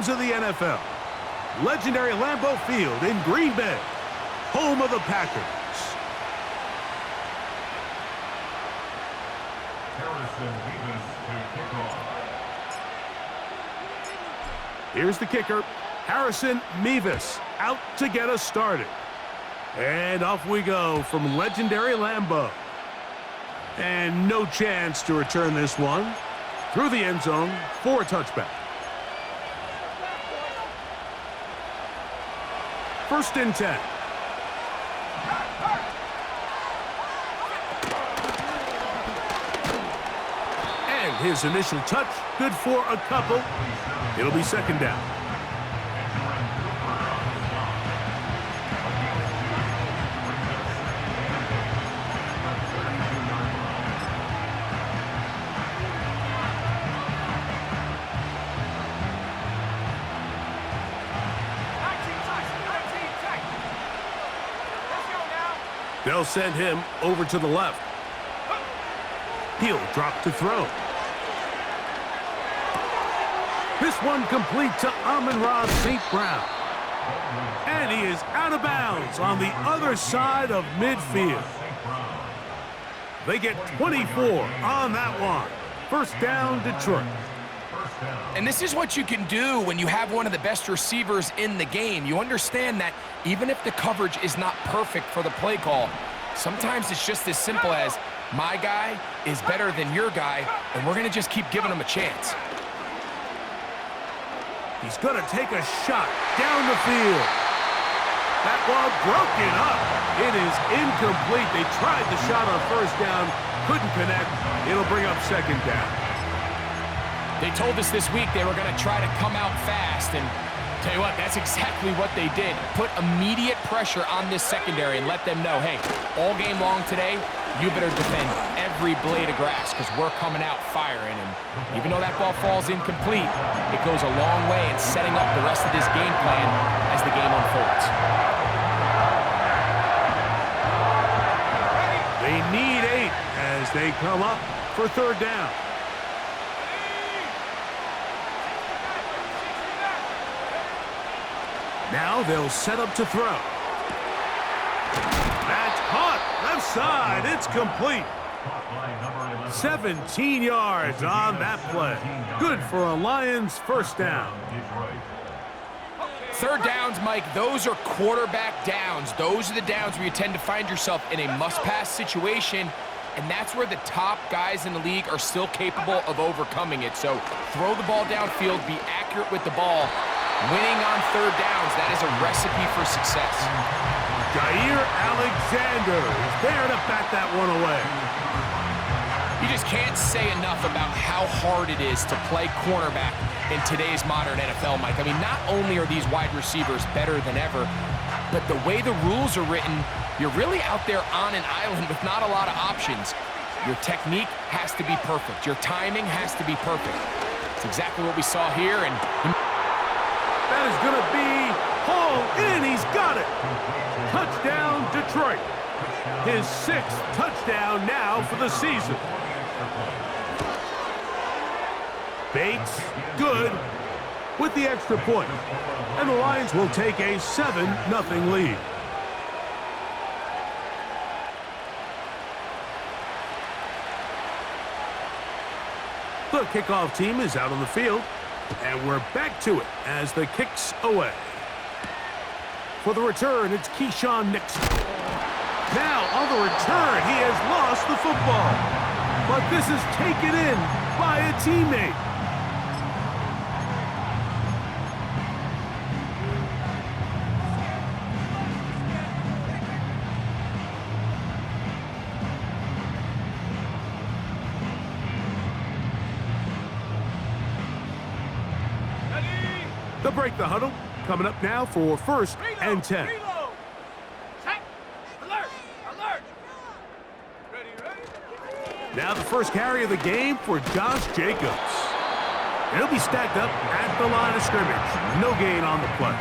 heroes of the NFL. Legendary Lambeau Field in Green Bay, home of the Packers. Here's the kicker, Harrison Mevis, out to get us started. And off we go from legendary Lambeau. And no chance to return this one through the end zone for a touchback. First and 10. And his initial touch, good for a couple. It'll be second down. They'll send him over to the left. He'll drop to throw. This one complete to Amon-Ra St. Brown. And he is out of bounds on the other side of midfield. They get 24 on that one. First down, Detroit. And this is what you can do when you have one of the best receivers in the game. You understand that even if the coverage is not perfect for the play call, sometimes it's just as simple as my guy is better than your guy, and we're going to just keep giving him a chance. He's going to take a shot down the field. That ball broken up. It is incomplete. They tried the shot on first down, couldn't connect. It'll bring up second down. They told us this week they were going to try to come out fast, and tell you what, that's exactly what they did. Put immediate pressure on this secondary and let them know, hey, all game long today, you better defend every blade of grass because we're coming out firing. And even though that ball falls incomplete, it goes a long way in setting up the rest of this game plan as the game unfolds. They need 8 as they come up for third down. Now they'll set up to throw. That's caught. Left side. It's complete. 17 yards on that play. Good for a Lions first down. Third downs, Mike, those are quarterback downs. Those are the downs where you tend to find yourself in a must-pass situation, and that's where the top guys in the league are still capable of overcoming it. So throw the ball downfield, be accurate with the ball. Winning on third downs, that is a recipe for success. Jair Alexander is there to bat that one away. You just can't say enough about how hard it is to play cornerback in today's modern NFL, Mike. I mean, not only are these wide receivers better than ever, but the way the rules are written, you're really out there on an island with not a lot of options. Your technique has to be perfect. Your timing has to be perfect. It's exactly what we saw here, and that is going to be hauled in. He's got it. Touchdown, Detroit. His 6th touchdown now for the season. Bates, good, with the extra point. And the Lions will take a 7-0 lead. The kickoff team is out on the field. And we're back to it as the kick's away. For the return, it's Keyshawn Nixon. Now, on the return, he has lost the football. But this is taken in by a teammate. They'll break the huddle. Coming up now for first and 10. Now the first carry of the game for Josh Jacobs. He'll be stacked up at the line of scrimmage. No gain on the play.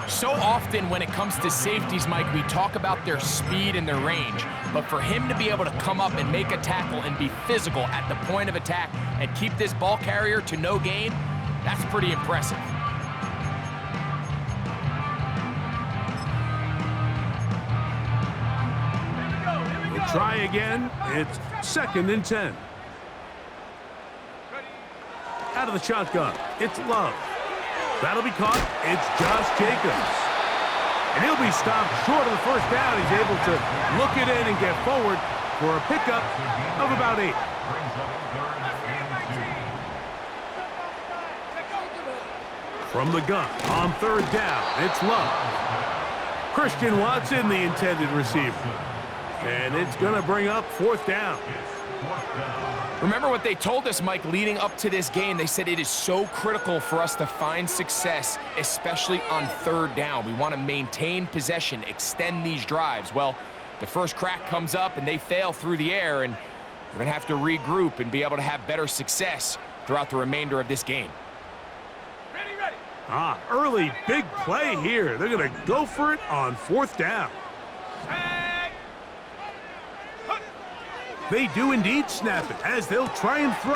So often when it comes to safeties, Mike, we talk about their speed and their range. But for him to be able to come up and make a tackle and be physical at the point of attack and keep this ball carrier to no gain, That's pretty impressive. We'll try again. It's 2nd and 10. Out of the shotgun, it's Love. That'll be caught. It's Josh Jacobs. And he'll be stopped short of the first down. He's able to look it in and get forward for a pickup of about 8. From the gun, on 3rd down, it's Love. Christian Watson, the intended receiver. And it's going to bring up 4th down. Remember what they told us, Mike, leading up to this game. They said it is so critical for us to find success, especially on 3rd down. We want to maintain possession, extend these drives. Well, the first crack comes up and they fail through the air, and we're going to have to regroup and be able to have better success throughout the remainder of this game. Early big play here. They're going to go for it on 4th down. They do indeed snap it as they'll try and throw.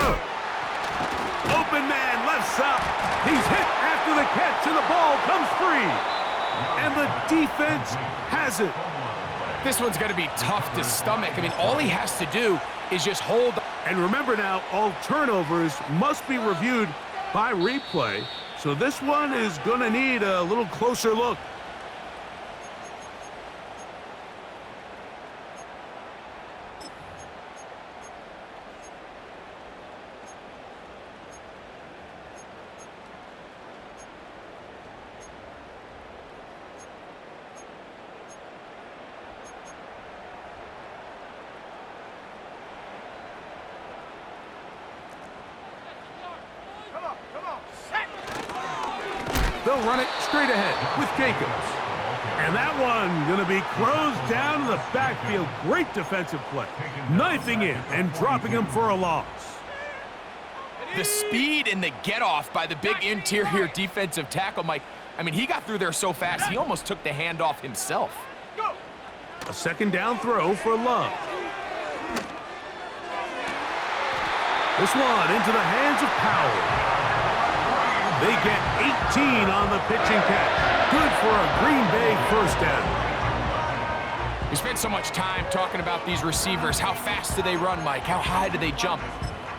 Open man, left side. He's hit after the catch, and the ball comes free. And the defense has it. This one's going to be tough to stomach. I mean, all he has to do is just hold. And remember now, all turnovers must be reviewed by replay. So this one is going to need a little closer look. They'll run it straight ahead with Jacobs. And that one going to be closed down in the backfield. Great defensive play. Knifing in and dropping him for a loss. The speed and the get-off by the big interior defensive tackle, Mike. I mean, he got through there so fast, he almost took the handoff himself. A 2nd down throw for Love. This one into the hands of Powell. They get 18 on the pitching catch. Good for a Green Bay 1st down. We spent so much time talking about these receivers. How fast do they run, Mike? How high do they jump?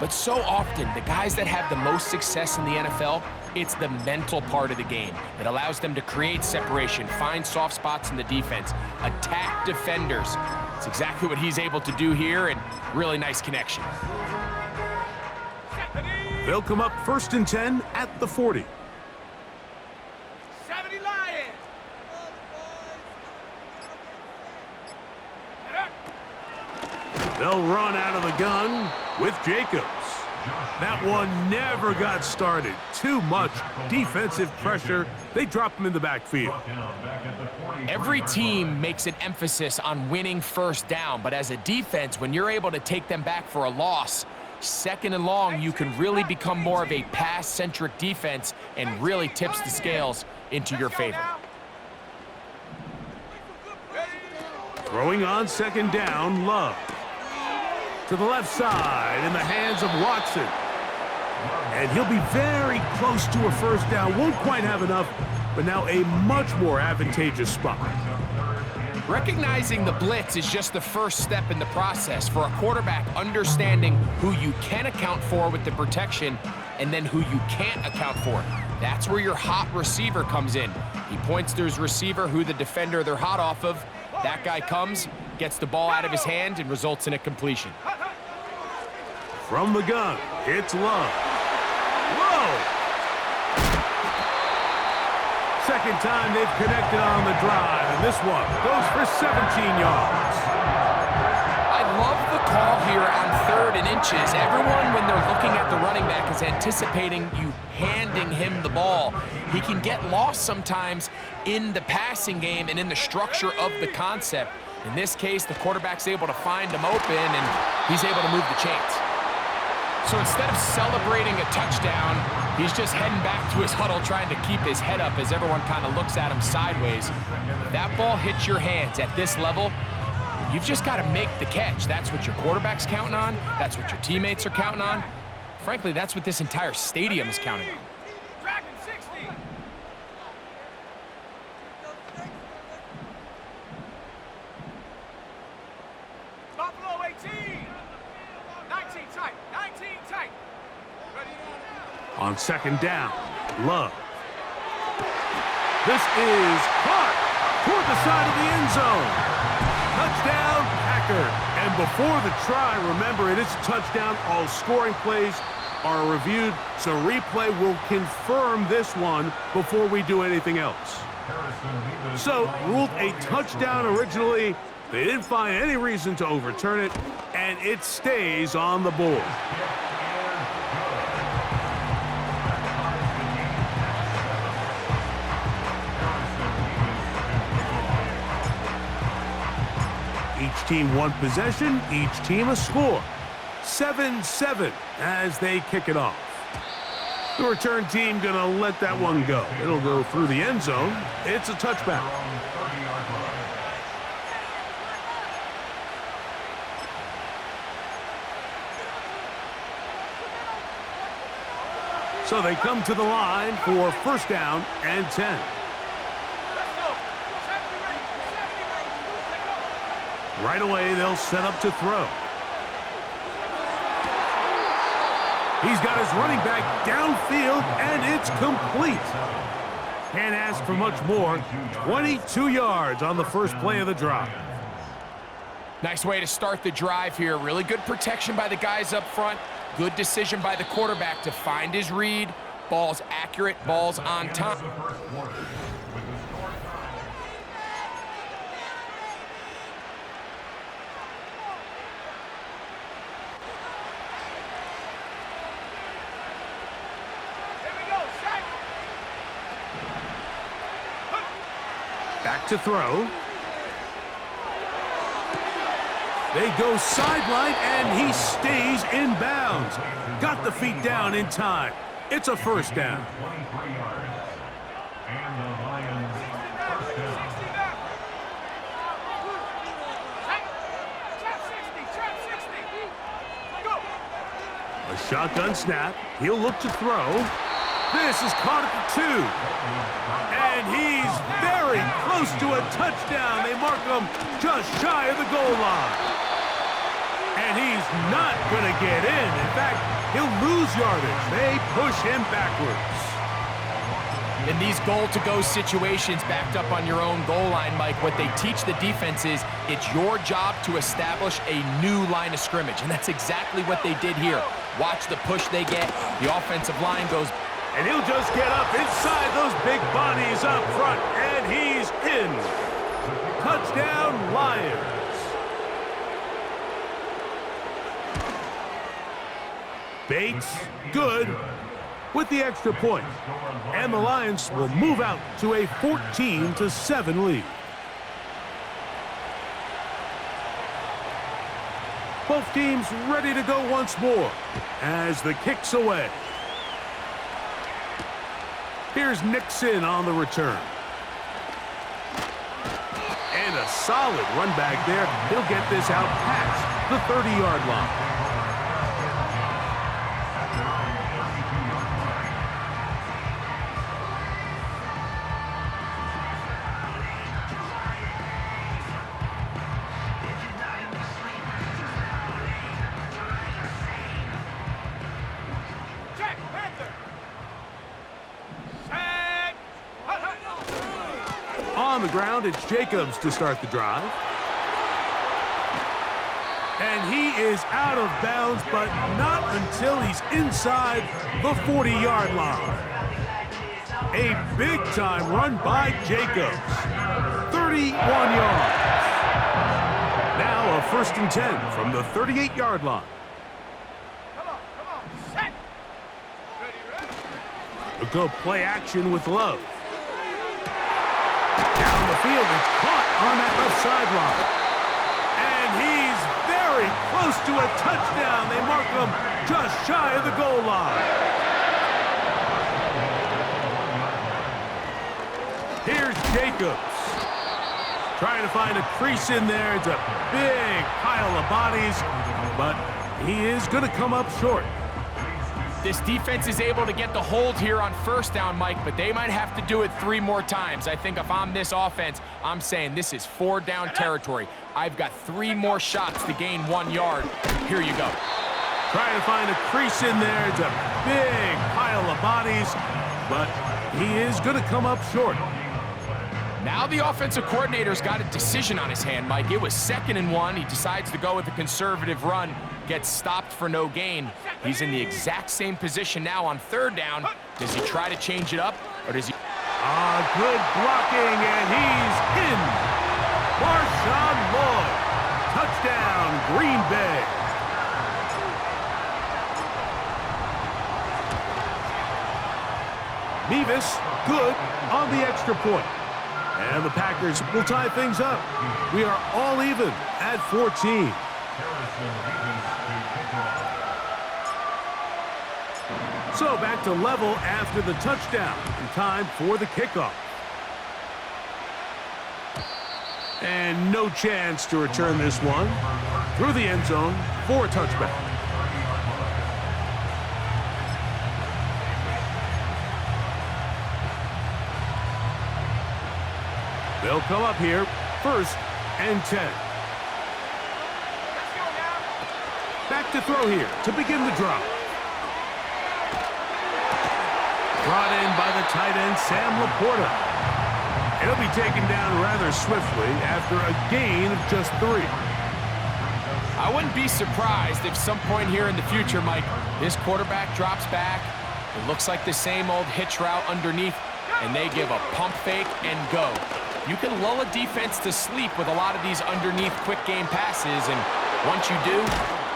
But so often, the guys that have the most success in the NFL, it's the mental part of the game. It allows them to create separation, find soft spots in the defense, attack defenders. It's exactly what he's able to do here, and really nice connection. They'll come up 1st and 10 at the 40. 70 Lions. They'll run out of the gun with Jacobs. That one never got started. Too much defensive pressure. They drop him in the backfield. Every team makes an emphasis on winning 1st down, but as a defense, when you're able to take them back for a loss, 2nd and long, you can really become more of a pass-centric defense and really tips the scales into your favor. Throwing on 2nd down, Love. To the left side in the hands of Watson. And he'll be very close to a 1st down. Won't quite have enough, but now a much more advantageous spot. Recognizing the blitz is just the first step in the process for a quarterback, understanding who you can account for with the protection and then who you can't account for. That's where your hot receiver comes in. He points to his receiver, who the defender they're hot off of. That guy comes, gets the ball out of his hand, and results in a completion. From the gun, it's Love. Whoa! 2nd time they've connected on the drive, and this one goes for 17 yards. I love the call here on 3rd and inches. Everyone, when they're looking at the running back, is anticipating you handing him the ball. He can get lost sometimes in the passing game and in the structure of the concept. In this case, the quarterback's able to find him open, and he's able to move the chains. So instead of celebrating a touchdown, he's just heading back to his huddle trying to keep his head up as everyone kind of looks at him sideways. If that ball hits your hands at this level, you've just got to make the catch. That's what your quarterback's counting on. That's what your teammates are counting on. Frankly, that's what this entire stadium is counting on. On second down, Love. This is caught toward the side of the end zone. Touchdown, Packer. And before the try, remember, it is a touchdown. All scoring plays are reviewed, so replay will confirm this one before we do anything else. So, ruled a touchdown originally. They didn't find any reason to overturn it, and it stays on the board. Each team one possession, each team a score. 7-7 as they kick it off. The return team gonna let that one go. It'll go through the end zone. It's a touchback. So they come to the line for first down and 10. Right away, they'll set up to throw. He's got his running back downfield, and it's complete. Can't ask for much more. 22 yards on the first play of the drive. Nice way to start the drive here. Really good protection by the guys up front. Good decision by the quarterback to find his read. Ball's accurate, ball's on time. Back to throw. They go sideline, and he stays in bounds. Got the feet down in time. It's a first down. A shotgun snap. He'll look to throw. This is caught at the 2. And he's very close to a touchdown. They mark him just shy of the goal line. And he's not going to get in. In fact, he'll lose yardage. They push him backwards. In these goal-to-go situations backed up on your own goal line, Mike, what they teach the defense is it's your job to establish a new line of scrimmage. And that's exactly what they did here. Watch the push they get. The offensive line goes. And he'll just get up inside those big bodies up front. And he's in. Touchdown, Lions. Bates, good, with the extra point. And the Lions will move out to a 14-7 lead. Both teams ready to go once more as the kick's away. Here's Nixon on the return. And a solid run back there. He'll get this out past the 30-yard line. On the ground, it's Jacobs to start the drive. And he is out of bounds, but not until he's inside the 40-yard line. A big-time run by Jacobs. 31 yards. Now a 1st and 10 from the 38-yard line. Come on, set. Ready. A good play action with Love. Down the field, it's caught on that left sideline. And he's very close to a touchdown. They mark him just shy of the goal line. Here's Jacobs. Trying to find a crease in there. It's a big pile of bodies, but he is going to come up short. This defense is able to get the hold here on first down, Mike, but they might have to do it 3 more times. I think if I'm this offense, I'm saying this is 4 down territory. I've got 3 more shots to gain 1 yard. Here you go. Trying to find a crease in there. It's a big pile of bodies, but he is going to come up short. Now the offensive coordinator's got a decision on his hand, Mike. It was 2nd and 1. He decides to go with a conservative run, gets stopped for no gain. He's in the exact same position now on 3rd down. Does he try to change it up, or does he... Good blocking, and he's in. Marshawn Lloyd. Touchdown, Green Bay. Mevis, good on the extra point. And the Packers will tie things up. We are all even at 14. So back to level after the touchdown. And time for the kickoff. And no chance to return this one through the end zone for a touchback. They'll come up here, 1st and 10. Let's go now. Back to throw here to begin the drive. Brought in by the tight end, Sam Laporta. He'll be taken down rather swiftly after a gain of just 3. I wouldn't be surprised if some point here in the future, Mike, this quarterback drops back. It looks like the same old hitch route underneath, and they give a pump fake and go. You can lull a defense to sleep with a lot of these underneath quick game passes, and once you do,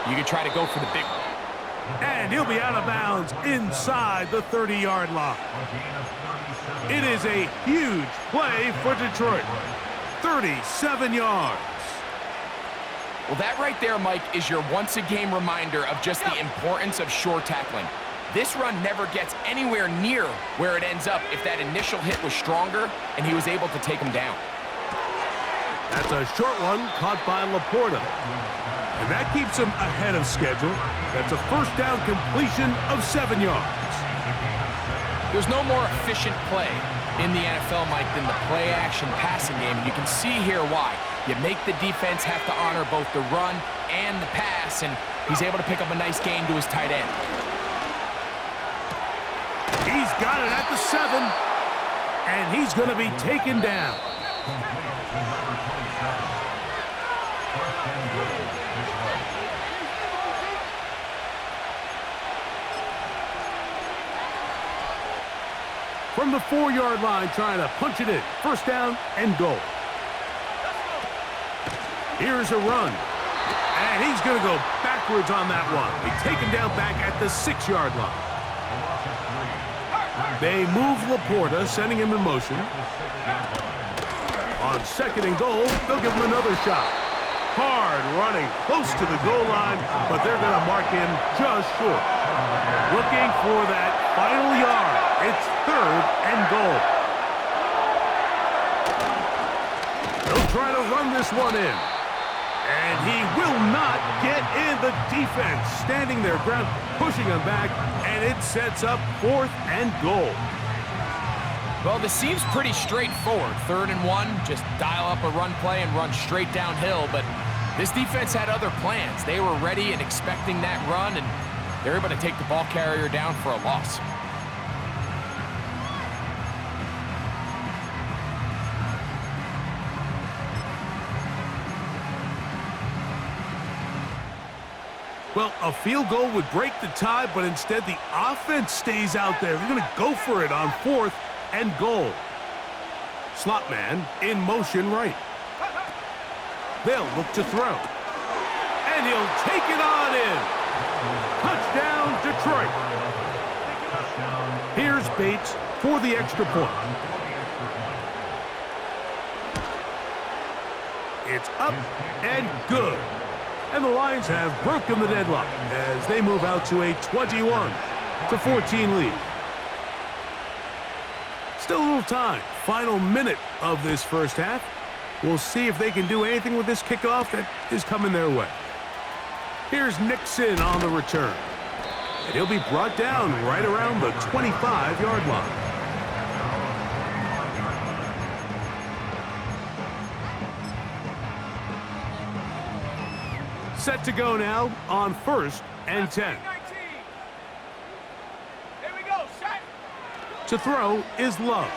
you can try to go for the big one. And he'll be out of bounds inside the 30-yard line. It is a huge play for Detroit. 37 yards. Well, that right there, Mike, is your once-a-game reminder of just the importance of short tackling. This run never gets anywhere near where it ends up if that initial hit was stronger and he was able to take him down. That's a short one caught by Laporta. And that keeps him ahead of schedule. That's a 1st down completion of 7 yards. There's no more efficient play in the NFL, Mike, than the play-action passing game. And you can see here why. You make the defense have to honor both the run and the pass, and he's able to pick up a nice gain to his tight end. He's got it at the 7, and he's going to be taken down. From the 4-yard line, trying to punch it in. 1st down and goal. Here's a run. And he's going to go backwards on that one. They take him down back at the 6-yard line. They move Laporta, sending him in motion. On 2nd and goal, they'll give him another shot. Hard running, close to the goal line, but they're going to mark him just short. Looking for that final yard. It's 3rd and goal. They'll try to run this one in. And he will not get in. The defense standing their ground, pushing him back, and it sets up 4th and goal. Well, this seems pretty straightforward. 3rd and 1, just dial up a run play and run straight downhill, but this defense had other plans. They were ready and expecting that run, and they're able to take the ball carrier down for a loss. Well, a field goal would break the tie, but instead the offense stays out there. They're going to go for it on 4th and goal. Slot man in motion right. They'll look to throw. And he'll take it on in. Touchdown, Detroit. Here's Bates for the extra point. It's up and good. And the Lions have broken the deadlock as they move out to a 21-14 lead. Still a little time. Final minute of this first half. We'll see if they can do anything with this kickoff that is coming their way. Here's Nixon on the return. And he'll be brought down right around the 25-yard line. Set to go now on 1st and 10. 19. Here we go, set. To throw is Love.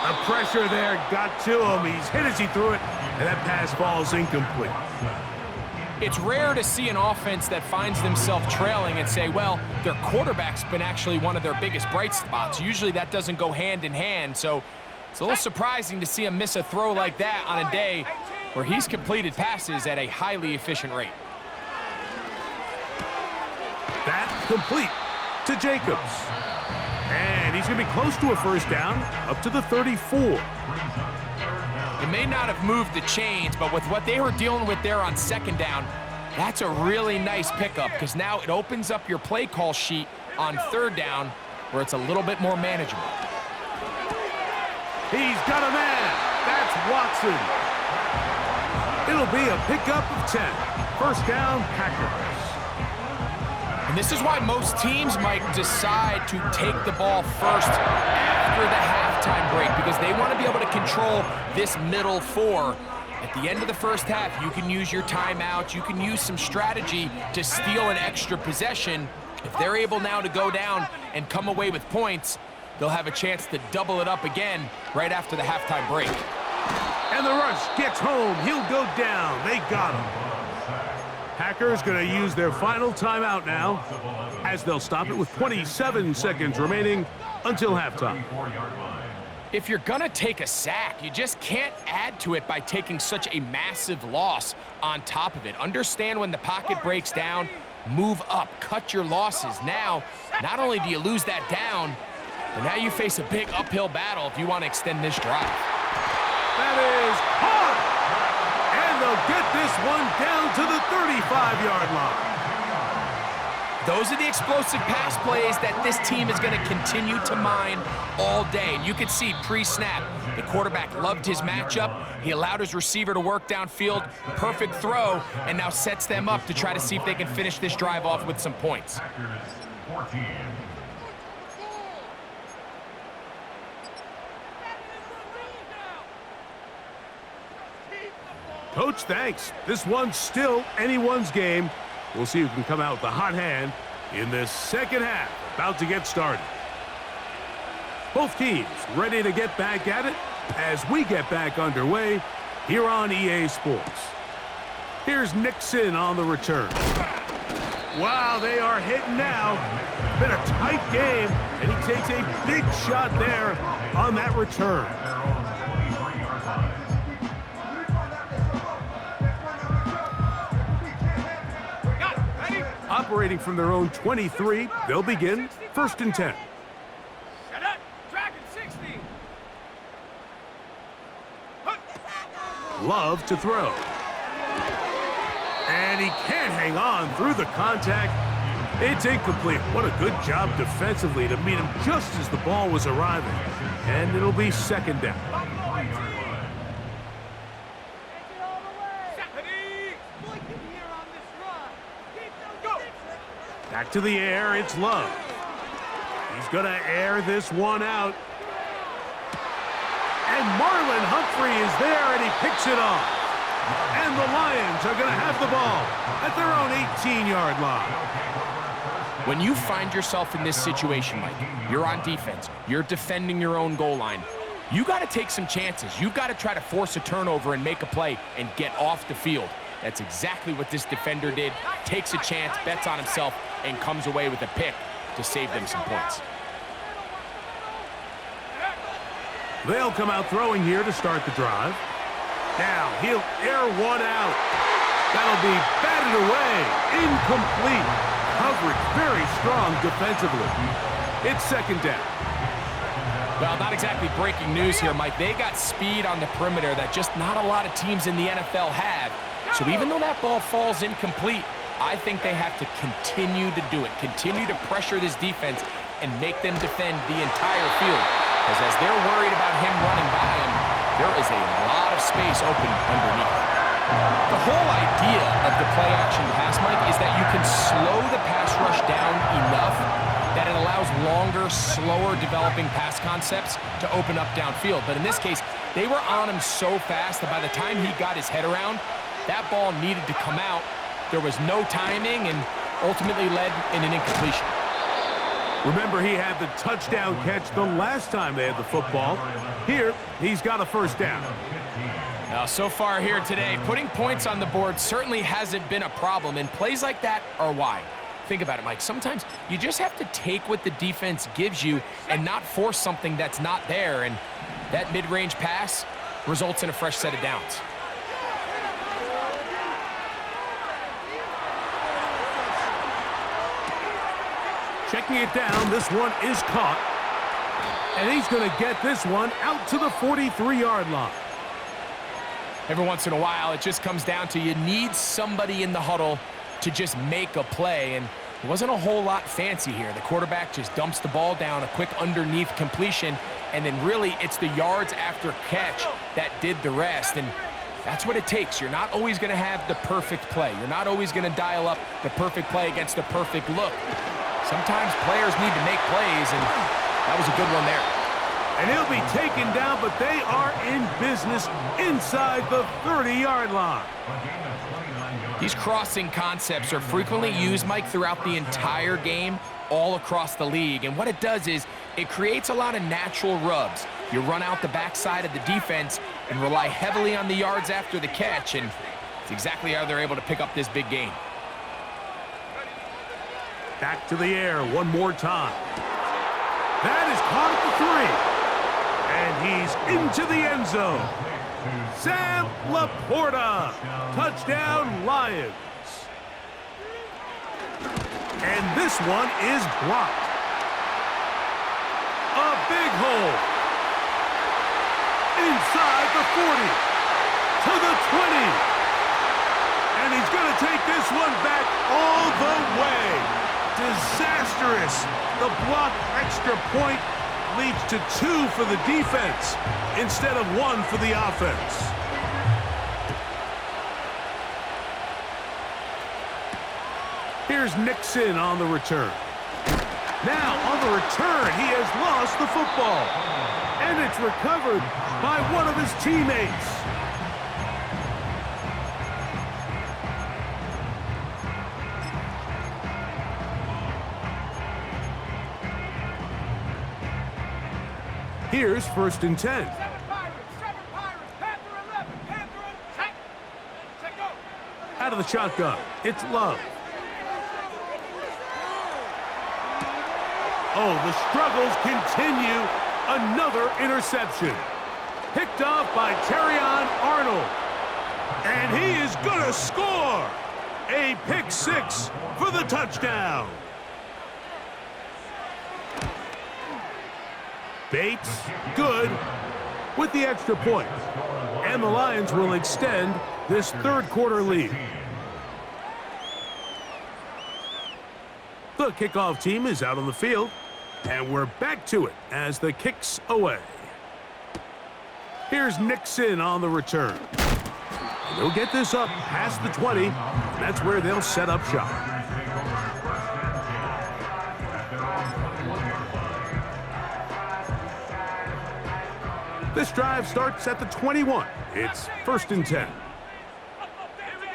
The pressure there got to him. He's hit as he threw it, and that pass falls incomplete. It's rare to see an offense that finds themselves trailing and say, well, their quarterback's been actually one of their biggest bright spots. Usually that doesn't go hand in hand, so it's a little surprising to see him miss a throw like that on a day where he's completed passes at a highly efficient rate. That complete to Jacobs. And he's going to be close to a first down, up to the 34. It may not have moved the chains, but with what they were dealing with there on second down, that's a really nice pickup because now it opens up your play call sheet on third down where it's a little bit more manageable. He's got a man. That's Watson. It'll be a pickup of 10. First down, Packers. And this is why most teams might decide to take the ball first after the halftime break because they want to be able to control this middle four. At the end of the first half, you can use your timeout. You can use some strategy to steal an extra possession. If they're able now to go down and come away with points, they'll have a chance to double it up again right after the halftime break. And the rush gets home. He'll go down. They got him. Packers going to use their final timeout now as they'll stop it with 27 seconds remaining until halftime. If you're going to take a sack, you just can't add to it by taking such a massive loss on top of it. Understand when the pocket breaks down, move up, cut your losses. Now, not only do you lose that down, but now you face a big uphill battle if you want to extend this drive. That is hard! And they'll get this one down to the 35-yard line. Those are the explosive pass plays that this team is going to continue to mine all day. And you can see pre-snap, the quarterback loved his matchup. He allowed his receiver to work downfield, perfect throw, and now sets them up to try to see if they can finish this drive off with some points. Coach, thanks. This one's still anyone's game. We'll see who can come out with the hot hand in this second half. About to get started. Both teams ready to get back at it as we get back underway here on EA Sports. Here's Nixon on the return. Wow, they are hitting now. Been a tight game, and he takes a big shot there on that return. Operating from their own 23, they'll begin first and 10. Set up. Dragon 60. Love to throw. And he can't hang on through the contact. It's incomplete. What a good job defensively to meet him just as the ball was arriving. And it'll be second down. Back to the air, it's Love. He's going to air this one out. And Marlon Humphrey is there, and he picks it off. And the Lions are going to have the ball at their own 18-yard line. When you find yourself in this situation, Mike, you're on defense, you're defending your own goal line, you got to take some chances. You've got to try to force a turnover and make a play and get off the field. That's exactly what this defender did. Takes a chance, bets on himself, and comes away with a pick to save them some points. They'll come out throwing here to start the drive. Now he'll air one out. That'll be batted away. Incomplete. Coverage very strong defensively. It's second down. Well, not exactly breaking news here, Mike. They got speed on the perimeter that just not a lot of teams in the NFL have. So even though that ball falls incomplete, I think they have to continue to do it. Continue to pressure this defense and make them defend the entire field. Because as they're worried about him running by him, there is a lot of space open underneath. The whole idea of the play-action pass, Mike, is that you can slow the pass rush down enough that it allows longer, slower developing pass concepts to open up downfield. But in this case, they were on him so fast that by the time he got his head around, that ball needed to come out, There was no timing and ultimately led in an incompletion. Remember, he had the touchdown catch the last time they had the football. Here, he's got a first down. Now, so far here today, putting points on the board certainly hasn't been a problem, and plays like that are why. Think about it, Mike. Sometimes you just have to take what the defense gives you and not force something that's not there, and that mid-range pass results in a fresh set of downs. Checking it down, this one is caught. And he's going to get this one out to the 43-yard line. Every once in a while, it just comes down to you need somebody in the huddle to just make a play, and it wasn't a whole lot fancy here. The quarterback just dumps the ball down, a quick underneath completion, and then really it's the yards after catch that did the rest, and that's what it takes. You're not always going to have the perfect play. You're not always going to dial up the perfect play against the perfect look. Sometimes players need to make plays, and that was a good one there. And he'll be taken down, but they are in business inside the 30-yard line. These crossing concepts are frequently used, Mike, throughout the entire game, all across the league. And what it does is it creates a lot of natural rubs. You run out the backside of the defense and rely heavily on the yards after the catch, and it's exactly how they're able to pick up this big gain. Back to the air one more time. That is caught at the 3. And he's into the end zone. Sam Laporta. Touchdown, Lions. And this one is blocked. A big hole. Inside the 40. To the 20. And he's going to take this one back all the way. Disastrous. The blocked extra point leads to 2 for the defense instead of 1 for the offense. Here's Nixon on the return. Now on the return, he has lost the football. And it's recovered by one of his teammates. Here's 1st and 10. 7 Pirates, Panther 11, Panther 10. Check go. Out of the shotgun, it's Love. Oh, the struggles continue. Another interception. Picked off by Terrion Arnold. And he is going to score. A pick 6 for the touchdown. Bates, good, with the extra point. And the Lions will extend this 3rd quarter lead. The kickoff team is out on the field, and we're back to it as the kicks away. Here's Nixon on the return. And they'll get this up past the 20, and that's where they'll set up shop. This drive starts at the 21. It's 1st and 10. Here we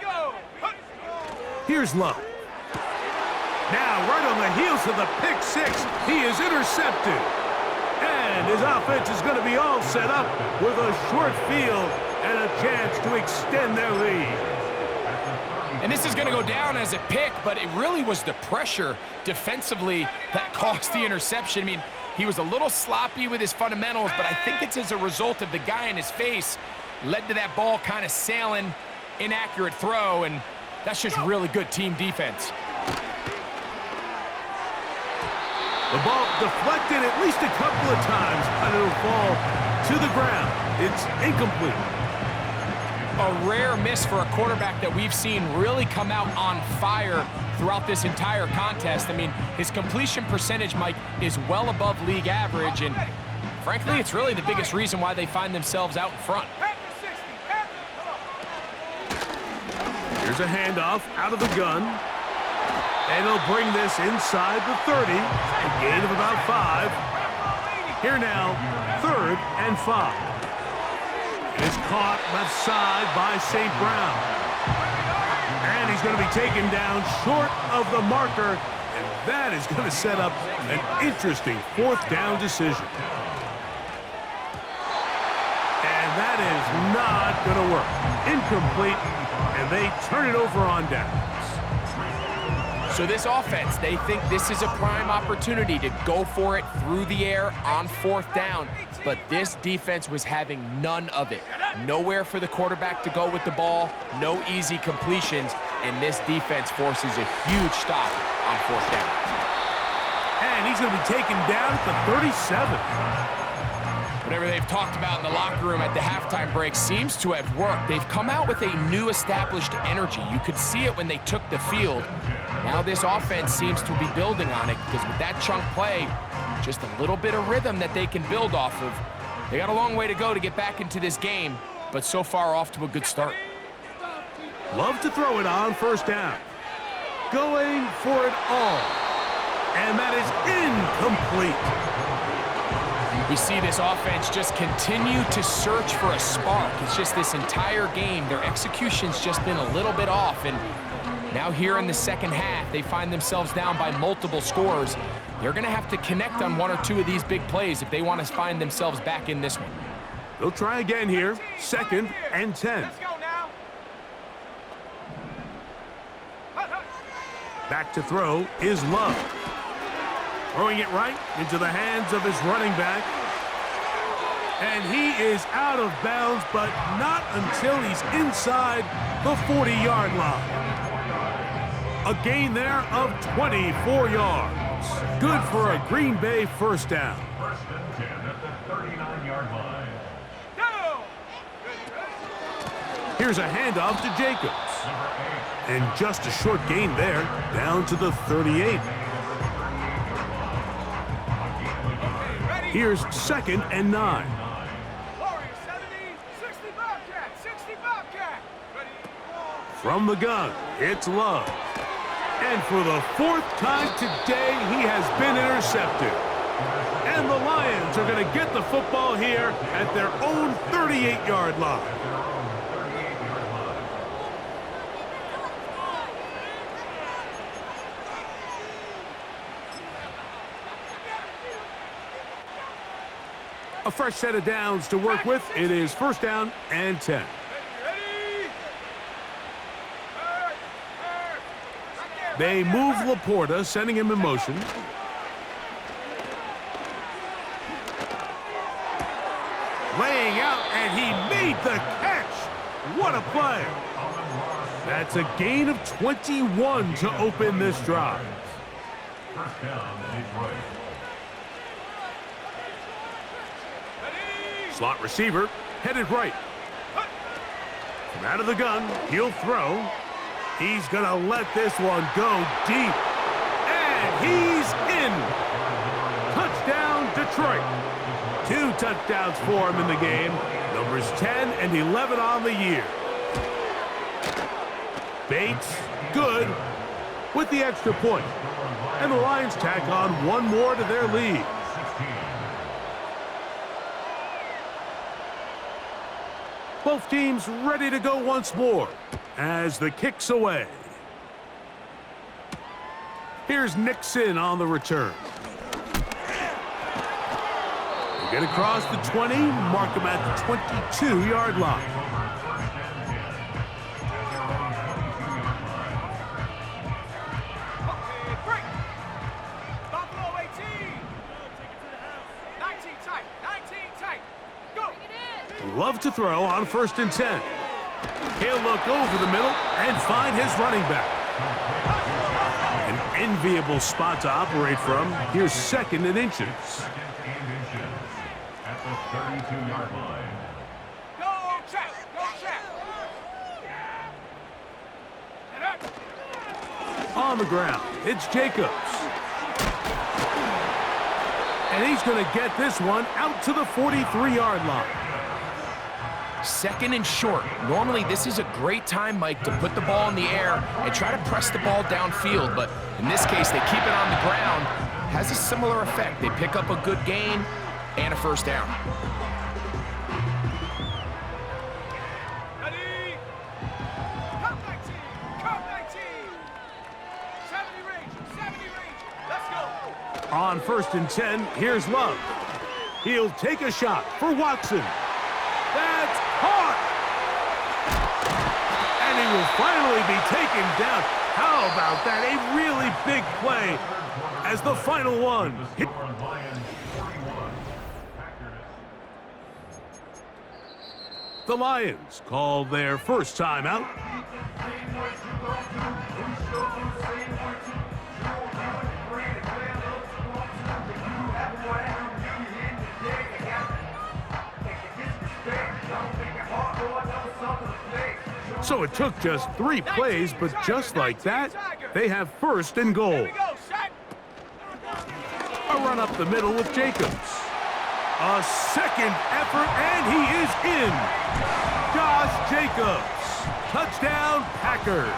go. Here's Love. Now, right on the heels of the pick 6, he is intercepted. And his offense is going to be all set up with a short field and a chance to extend their lead. And this is going to go down as a pick, but it really was the pressure defensively that caused the interception. I mean, he was a little sloppy with his fundamentals, but I think it's as a result of the guy in his face led to that ball kind of sailing, inaccurate throw, and that's just really good team defense. The ball deflected at least a couple of times, but it'll fall to the ground. It's incomplete. A rare miss for a quarterback that we've seen really come out on fire throughout this entire contest. I mean, his completion percentage, Mike, is well above league average, and frankly, it's really the biggest reason why they find themselves out in front. Panther 60, Panther, come on. Here's a handoff out of the gun. And he'll bring this inside the 30. A gain of about 5. Here now, 3rd and 5. It is caught left side by St. Brown. And he's going to be taken down short of the marker, and that is going to set up an interesting fourth down decision. And that is not going to work. Incomplete, and they turn it over on downs. So this offense, they think this is a prime opportunity to go for it through the air on fourth down, but this defense was having none of it. Nowhere for the quarterback to go with the ball, no easy completions, and this defense forces a huge stop on fourth down. And he's going to be taken down at the 37. Whatever they've talked about in the locker room at the halftime break seems to have worked. They've come out with a new established energy. You could see it when they took the field. Now this offense seems to be building on it because with that chunk play, just a little bit of rhythm that they can build off of. They got a long way to go to get back into this game, but so far off to a good start. Love to throw it on first down. Going for it all. And that is incomplete. We see this offense just continue to search for a spark. It's just this entire game, their execution's just been a little bit off. And now here in the second half, they find themselves down by multiple scores. They're going to have to connect on one or two of these big plays if they want to find themselves back in this one. They'll try again here. 2nd and 10. Let's go now. Back to throw is Love. Throwing it right into the hands of his running back. And he is out of bounds, but not until he's inside the 40-yard line. A gain there of 24 yards. Good for a Green Bay first down. First and 10 at the 39-yard line. Go! Here's a handoff to Jacobs. And just a short gain there, down to the 38. Here's 2nd and 9. Warriors 70, 60 Bobcat, 60 Bobcat. Ready, ball. From the gun, it's Love. And for the 4th time today, he has been intercepted. And the Lions are going to get the football here at their own 38-yard line. A fresh set of downs to work with. It is first down and 10. Ready? They move Laporta, sending him in motion. Laying out, and he made the catch. What a play. That's a gain of 21 to open this drive. First down, Detroit. Slot receiver, headed right. From out of the gun, he'll throw. He's going to let this one go deep. And he's in. Touchdown, Detroit. 2 touchdowns for him in the game. Numbers 10 and 11 on the year. Bates, good, with the extra point. And the Lions tack on one more to their lead. Both teams ready to go once more as the kick's away. Here's Nixon on the return. They get across the 20, mark him at the 22-yard line. Okay, break. Buffalo 18. 19 tight, 19 tight. Go. Love to throw on first and 10. He'll look over the middle and find his running back. An enviable spot to operate from. Here's 2nd and inches. At the 32-yard line. Go check, go check. And up. On the ground, it's Jacobs. And he's going to get this one out to the 43-yard line. 2nd and short. Normally, this is a great time, Mike, to put the ball in the air and try to press the ball downfield. But in this case, they keep it on the ground. Has a similar effect. They pick up a good gain and a first down. Ready? Come 19, come 19. On 1st and 10, here's Love. He'll take a shot for Watson. That's caught! And he will finally be taken down. How about that? A really big play as the final one. The Lions call their first timeout. So it took just 3 plays, but just like that, they have 1st and goal. A run up the middle with Jacobs. A second effort, and he is in. Josh Jacobs. Touchdown, Packers.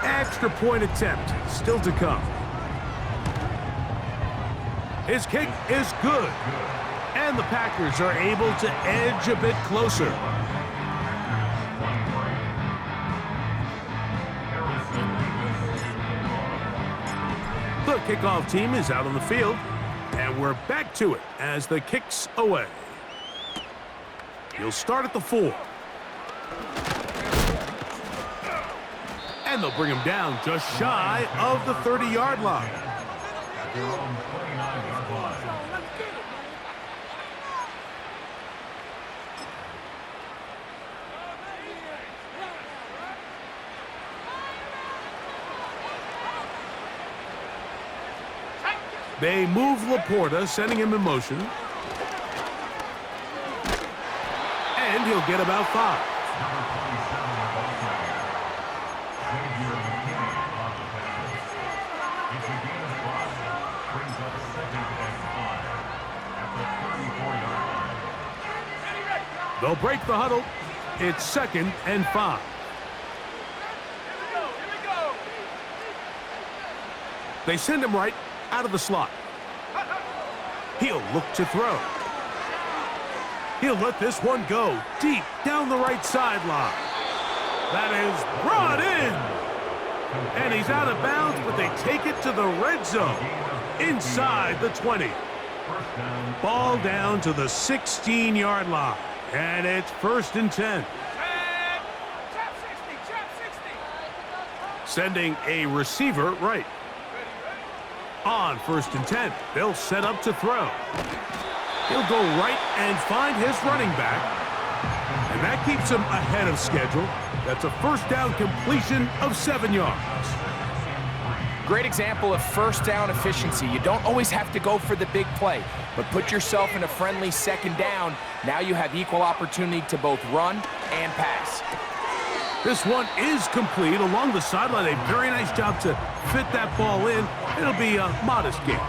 Extra point attempt still to come. His kick is good. And the Packers are able to edge a bit closer. The kickoff team is out on the field, and we're back to it as the kicks away. He'll start at the 4. And they'll bring him down just shy of the 30-yard line. They move Laporta, sending him in motion. And he'll get about 5. They'll break the huddle. It's 2nd and 5. They send him right out of the slot. He'll look to throw. He'll let this one go deep down the right sideline. That is brought in. And he's out of bounds, but they take it to the red zone inside the 20. Ball down to the 16-yard line. And it's 1st and 10. Sending a receiver right. On 1st and 10, they'll set up to throw. He'll go right and find his running back. And that keeps him ahead of schedule. That's a 1st down completion of 7 yards. Great example of 1st down efficiency. You don't always have to go for the big play, but put yourself in a friendly 2nd down. Now you have equal opportunity to both run and pass. This one is complete along the sideline. A very nice job to fit that ball in. It'll be a modest gain.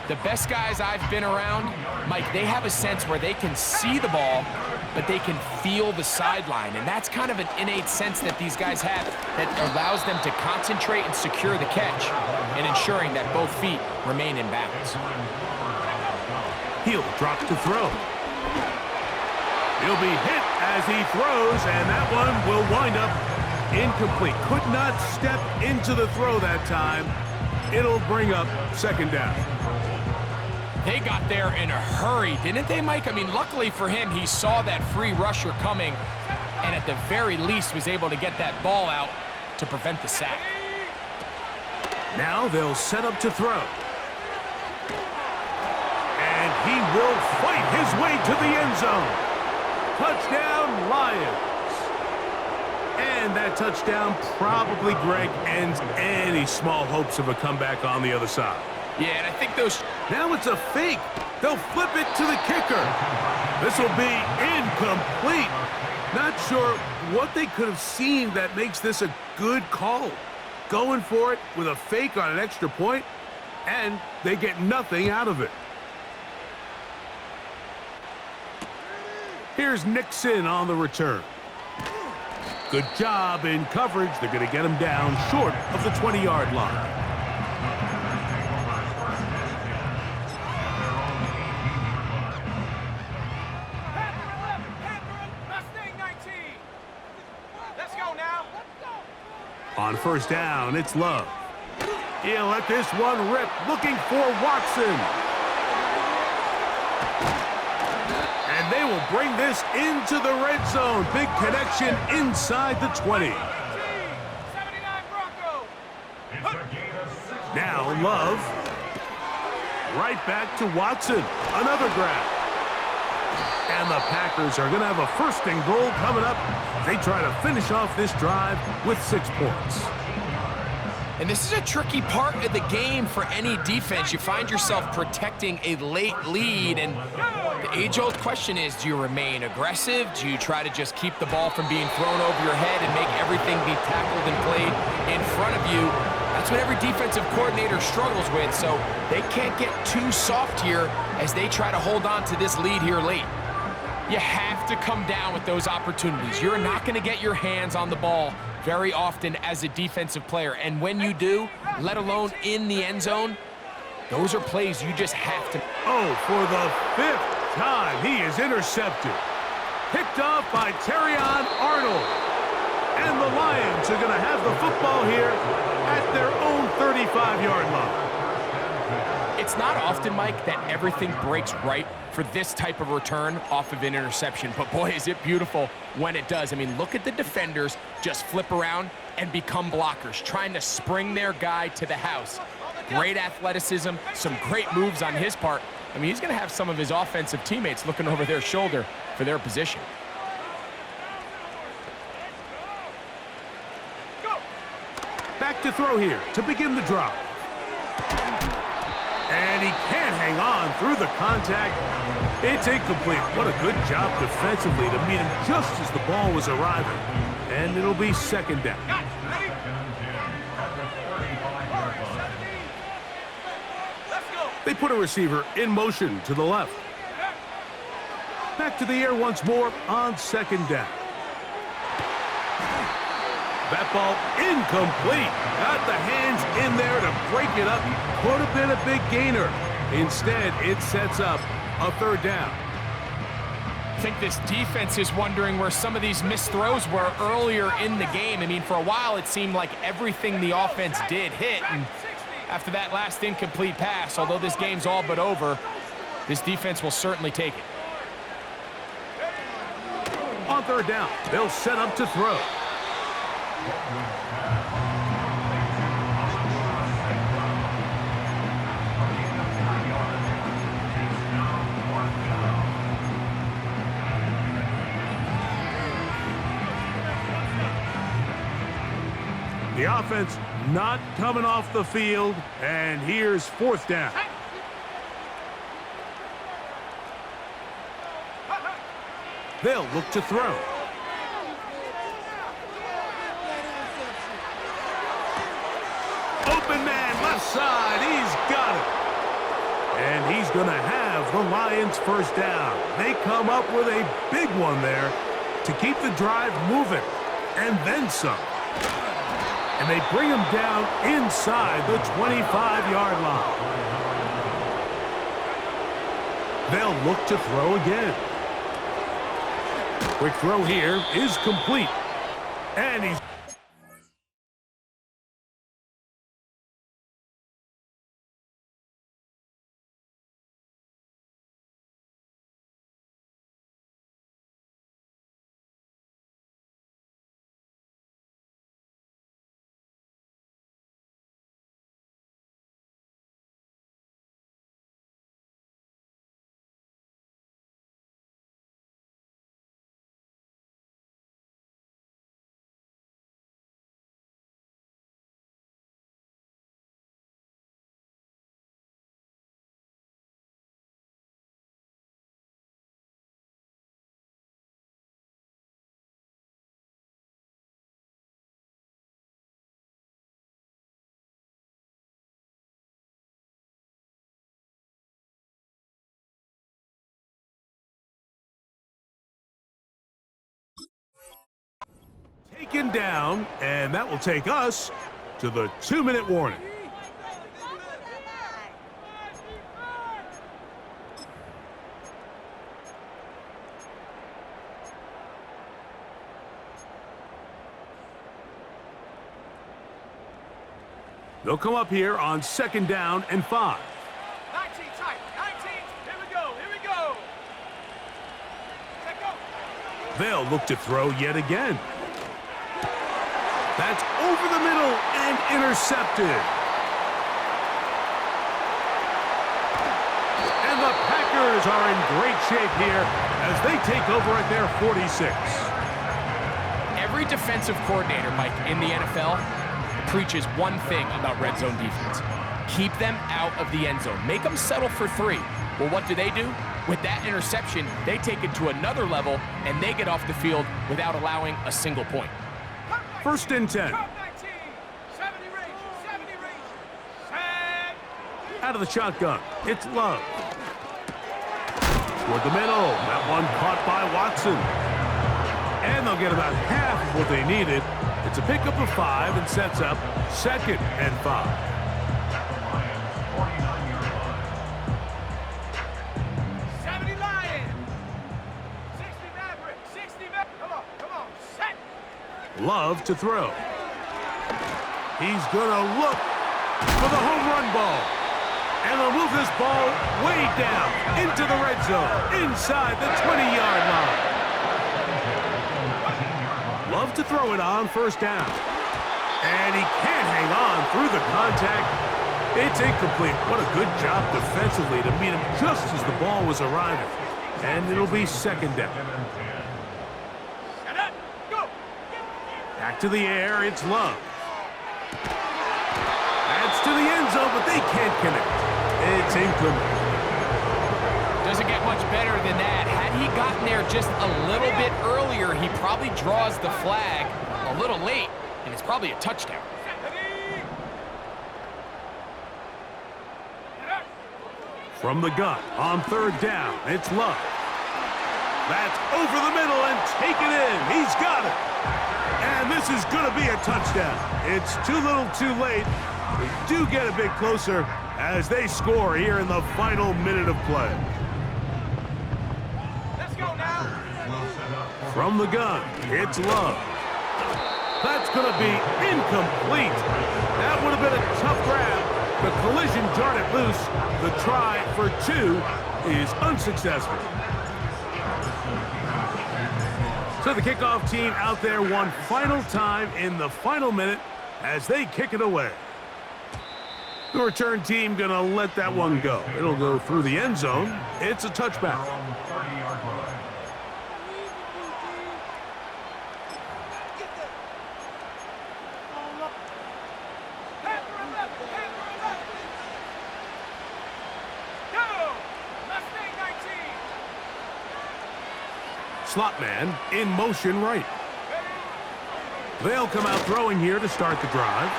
The best guys I've been around, Mike, they have a sense where they can see the ball, but they can feel the sideline. And that's kind of an innate sense that these guys have that allows them to concentrate and secure the catch and ensuring that both feet remain in bounds. He'll drop to throw. He'll be hit as he throws, and that one will wind up incomplete. Could not step into the throw that time. It'll bring up 2nd down. They got there in a hurry, didn't they, Mike? I mean, luckily for him, he saw that free rusher coming and at the very least was able to get that ball out to prevent the sack. Now they'll set up to throw. And he will fight his way to the end zone. Touchdown, Lions. And that touchdown probably, Greg, ends any small hopes of a comeback on the other side. Yeah, and I think those... Now it's a fake. They'll flip it to the kicker. This will be incomplete. Not sure what they could have seen that makes this a good call. Going for it with a fake on an extra point, and they get nothing out of it. Here's Nixon on the return. Good job in coverage. They're going to get him down short of the 20-yard line. On 1st down, it's Love. He'll let this one rip, looking for Watson. And they will bring this into the red zone. Big connection inside the 20. 79 Broncos. Now Love. Right back to Watson. Another grab. And the Packers are going to have a first and goal coming up. They try to finish off this drive with 6 points. And this is a tricky part of the game for any defense. You find yourself protecting a late lead, and the age-old question is, do you remain aggressive? Do you try to just keep the ball from being thrown over your head and make everything be tackled and played in front of you? That's what every defensive coordinator struggles with, so they can't get too soft here as they try to hold on to this lead here late. You have to come down with those opportunities. You're not going to get your hands on the ball very often as a defensive player, and when you do, let alone in the end zone, those are plays you just have to. Oh, for the 5th time, he is intercepted. Picked off by Terrion Arnold. And the Lions are going to have the football here at their own 35-yard line. It's not often, Mike, that everything breaks right for this type of return off of an interception, but boy, is it beautiful when it does. I mean, look at the defenders just flip around and become blockers, trying to spring their guy to the house. Great athleticism, some great moves on his part. I mean, he's going to have some of his offensive teammates looking over their shoulder for their position. Back to throw here to begin the drive. And he can't hang on through the contact. It's incomplete. What a good job defensively to meet him just as the ball was arriving. And it'll be 2nd down. They put a receiver in motion to the left. Back to the air once more on 2nd down. That ball incomplete. Got the hands in there to break it up. Could have been a big gainer. Instead, it sets up a 3rd down. I think this defense is wondering where some of these missed throws were earlier in the game. I mean, for a while, it seemed like everything the offense did hit. And after that last incomplete pass, although this game's all but over, this defense will certainly take it. On 3rd down, they'll set up to throw. The offense not coming off the field, and here's 4th down. They'll look to throw. Open man, left side, he's got it. And he's going to have the Lions 1st down. They come up with a big one there to keep the drive moving, and then some. And they bring him down inside the 25-yard line. They'll look to throw again. Quick throw here is complete. And he's... taken down, and that will take us to the 2-minute warning. They'll come up here on 2nd down and 5. 19 tight. 19. Here we go. Here we go. Let go. They'll look to throw yet again. That's over the middle and intercepted. And the Packers are in great shape here as they take over at their 46. Every defensive coordinator, Mike, in the NFL preaches one thing about red zone defense. Keep them out of the end zone. Make them settle for 3. Well, what do? With that interception, they take it to another level, and they get off the field without allowing a single point. 1st and 10. 19. 70 range. 70 range. Set. Out of the shotgun, it's Love. Toward the middle, that one caught by Watson. And they'll get about half of what they needed. It's a pickup of 5 and sets up 2nd and 5. At the Lions' 49-yard line. 70 Lions. 60 Maverick. 60 Maverick. Come on. Set. Love to throw. He's gonna look for the home run ball. And they'll move this ball way down into the red zone, inside the 20-yard line. Love to throw it on 1st down. And he can't hang on through the contact. It's incomplete. What a good job defensively to meet him just as the ball was arriving. And it'll be 2nd down. Set up. Go. Back to the air, it's Love. That's to the end zone, but they can't connect. It's incomplete. Doesn't get much better than that. Had he gotten there just a little bit earlier, he probably draws the flag a little late, and it's probably a touchdown. Ready. Set up. From the gun on 3rd down, it's Love. That's over the middle and taken in. He's got it. And this is going to be a touchdown. It's too little too late. They do get a bit closer as they score here in the final minute of play. Let's go now. From the gun, it's Love. That's going to be incomplete. That would have been a tough grab. The collision jarred it loose. The try for 2 is unsuccessful. So the kickoff team out there one final time in the final minute as they kick it away. The return team going to let that one go. It'll go through the end zone. It's a touchback. On the 30-yard line. Panther 11. Go. Mustang 19. Slot man in motion right. They'll come out throwing here to start the drive.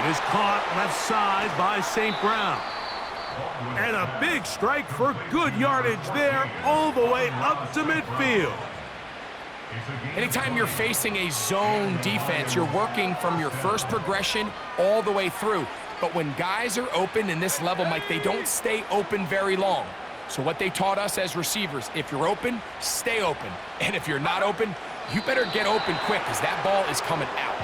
It is caught left side by St. Brown. And a big strike for good yardage there all the way up to midfield. Anytime you're facing a zone defense, you're working from your first progression all the way through. But when guys are open in this level, Mike, they don't stay open very long. So what they taught us as receivers, if you're open, stay open. And if you're not open, you better get open quick because that ball is coming out.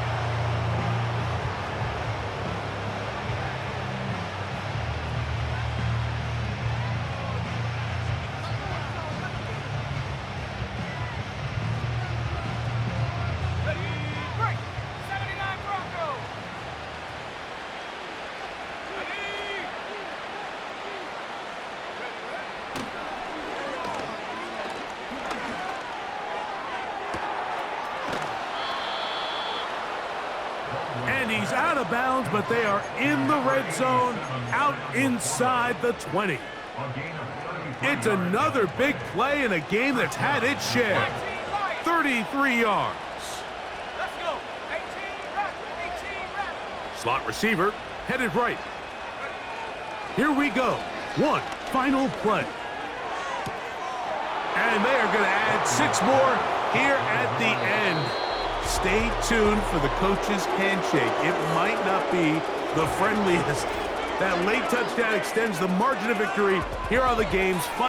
Ready. Break. 79 Broncos. Ready. And he's out of bounds, but they are in the red zone, out inside the 20. It's another big play in a game that's had its share. 33 yards. Let's go. 18 rep. Slot receiver headed right. Here we go. One final play. And they are going to add 6 more here at the end. Stay tuned for the coach's handshake. It might not be the friendliest. That late touchdown extends the margin of victory. Here are the game's final.